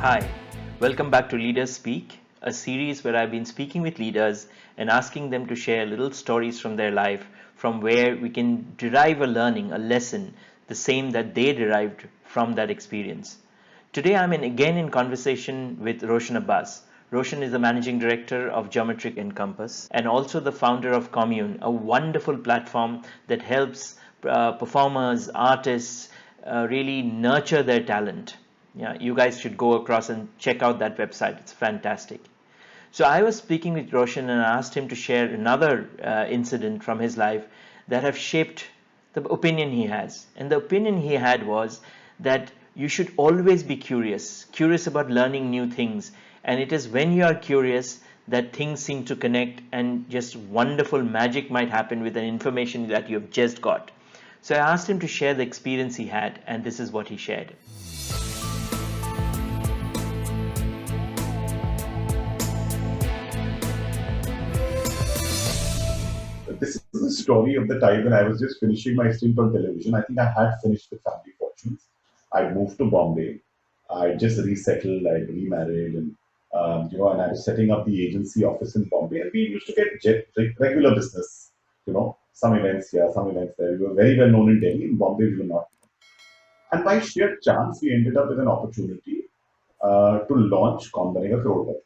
Hi, welcome back to LeaderSpeak, a series where I've been speaking with leaders and asking them to share little stories from their life from where we can derive a learning, a lesson, the same that they derived from that experience. Today I'm again in conversation with Roshan Abbas. Roshan is the managing director of Geometric Encompass and also the founder of Kommune, a wonderful platform that helps performers, artists really nurture their talent. Yeah, you guys should go across and check out that website. It's fantastic. So I was speaking with Roshan and I asked him to share another incident from his life that have shaped the opinion he has. And the opinion he had was that you should always be curious about learning new things. And it is when you are curious that things seem to connect and just wonderful magic might happen with the information that you have just got. So I asked him to share the experience he had, and this is what he shared. This is the story of the time when I was just finishing my stint on television. I think I had finished with Family Fortunes. I'd moved to Bombay. I just resettled. I'd remarried, and and I was setting up the agency office in Bombay. And we used to get regular business. Some events here, some events there. We were very well known in Delhi. In Bombay, we were not. And by sheer chance, we ended up with an opportunity to launch Kaun Banega Crorepati.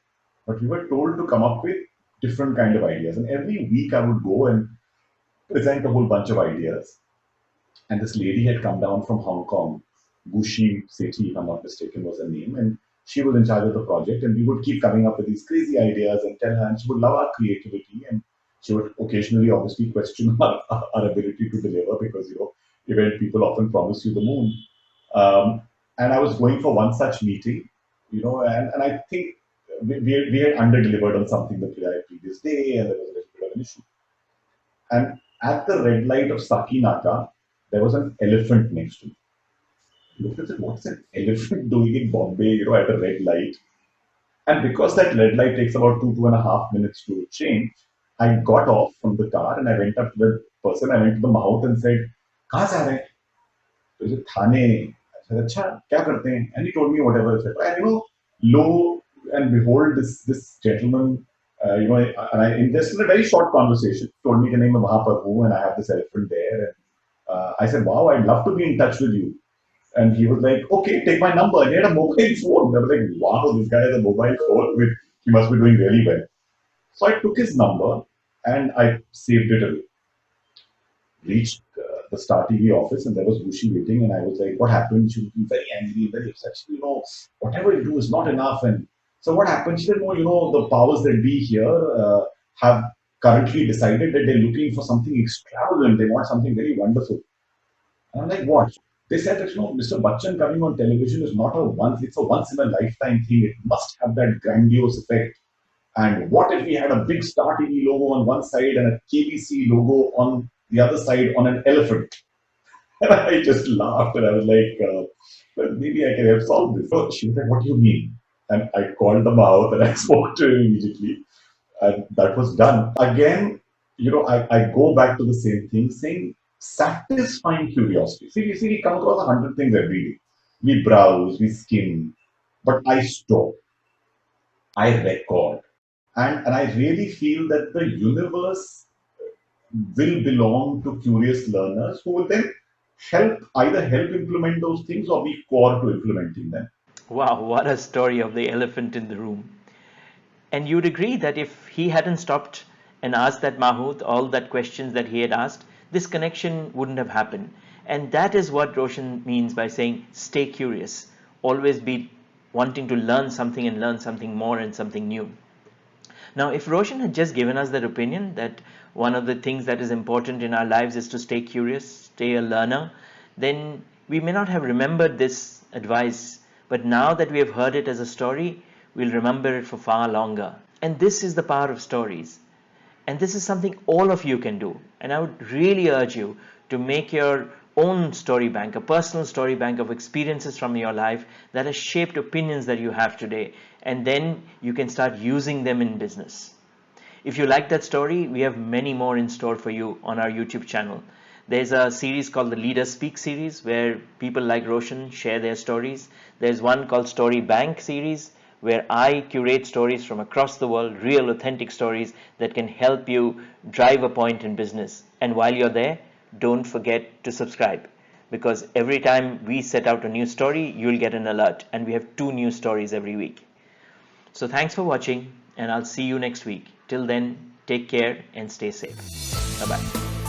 But we were told to come up with different kind of ideas. And every week I would go and present a whole bunch of ideas. And this lady had come down from Hong Kong, Bushi Sethi, if I'm not mistaken, was her name. And she was in charge of the project. And we would keep coming up with these crazy ideas and tell her, and she would love our creativity. And she would occasionally, obviously, question our ability to deliver because, event people often promise you the moon. And I was going for one such meeting, and I think we had under-delivered on something the previous day, and there was a little bit of an issue. And at the red light of Sakinaka, there was an elephant next to me. I looked at it, what's an elephant doing in Bombay, at a red light? And because that red light takes about 2.5 minutes to change, I got off from the car and I went up to the person. I went to the mouth and said, "Kahan se aa rahe?" So he said, "Thane." I said, "Acha, kya karte hain?" And he told me whatever, etc. And lo and behold, this gentleman, just in a very short conversation, told me, "Nahi, main wahan par hu, and I have this elephant there." And I said, "Wow, I'd love to be in touch with you." And he was like, "Okay, take my number." And he had a mobile phone. I was like, "Wow, this guy has a mobile phone. He must be doing really well." So I took his number and I saved it away. Reached the Star TV office and there was Bushi waiting. And I was like, "What happened?" She was very angry, very upset. She said, "Whatever you do is not enough." And so what happened? She said, "No, the powers that be here have currently decided that they're looking for something extravagant. They want something very wonderful." And I'm like, "What?" They said that, Mr. Bachchan coming on television is not it's a once in a lifetime thing. It must have that grandiose effect. And what if we had a big Star TV logo on one side and a KBC logo on the other side on an elephant? And I just laughed and I was like, well, maybe I can help solve this. So she was like, "What do you mean?" And I called them out and I spoke to him immediately. And that was done. Again, I go back to the same thing, saying satisfying curiosity. See, we come across 100 things every day. We browse, we skim, but I stop, I record. And I really feel that the universe will belong to curious learners who will then either help implement those things or be core to implementing them. Wow, what a story of the elephant in the room. And you'd agree that if he hadn't stopped and asked that Mahmood all that questions that he had asked, this connection wouldn't have happened. And that is what Roshan means by saying, stay curious. Always be wanting to learn something and learn something more and something new. Now, if Roshan had just given us that opinion that one of the things that is important in our lives is to stay curious, stay a learner, then we may not have remembered this advice. But now that we have heard it as a story, we'll remember it for far longer. And this is the power of stories. And this is something all of you can do. And I would really urge you to make your own story bank, a personal story bank of experiences from your life that has shaped opinions that you have today. And then you can start using them in business. If you like that story, we have many more in store for you on our YouTube channel. There's a series called the LeaderSpeak series where people like Roshan share their stories. There's one called StoryBank series where I curate stories from across the world, real authentic stories that can help you drive a point in business. And while you're there, don't forget to subscribe, because every time we set out a new story, you'll get an alert, and we have 2 new stories every week. So thanks for watching, and I'll see you next week. Till then, take care and stay safe. Bye-bye.